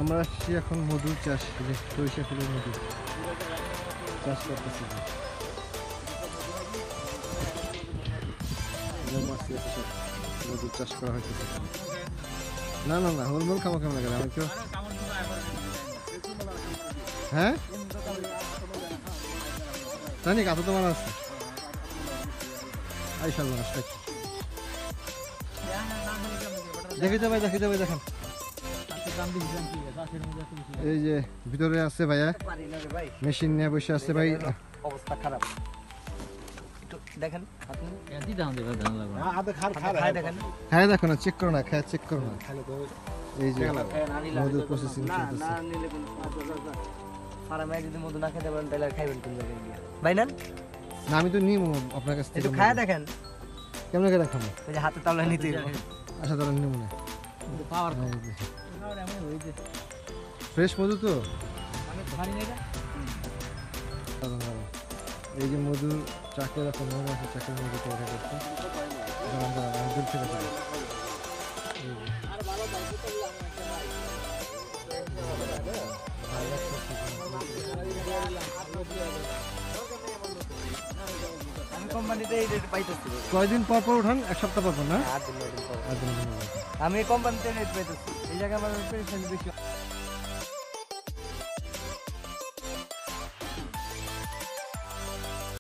আমরা আসছি এখন মধুর চাষ, সরিষা ফুলের মধু চাষ করতেছি। মধুর চাষ করা হইতেছে। না না না, হলমল খাবো কেমন লাগে আমি কেউ। হ্যাঁ জানি কত তোমার আছে আইসাল মানুষ দেখিতে ভাই, দেখিতে ভাই দেখেন। এই যে ভিতরে আছে ভাইয়া, মেশিন নিয়ে বসে আছে ভাই। অবস্থা খারাপ দেখেন খায় দেখো না, চেক করো না, খায় চেক করো না। এই যে মধু প্রসেসিং চলতেছে। যদি মধু না খেতে পারেন তাহলে খাইবেন কোন জায়গায় গিয়ে ভাই? না না আমি তো নিব আপনার কাছ থেকে। একটু খায় দেখেন কেমন করে খাবো? ওই যে হাতে তাহলে নিতে আচ্ছা তাহলে নিব না। ফ্রেশ মধু তো। এই যে মধু চাকে রাখো, মৌমাছি চাকের মধু তৈরি করছে। কয়দিন পর পর উঠান? এক সপ্তাহ পর পর না? আমি কোম্পানিতে রেট পাইতেছি, এই জায়গায় আমার বেশি।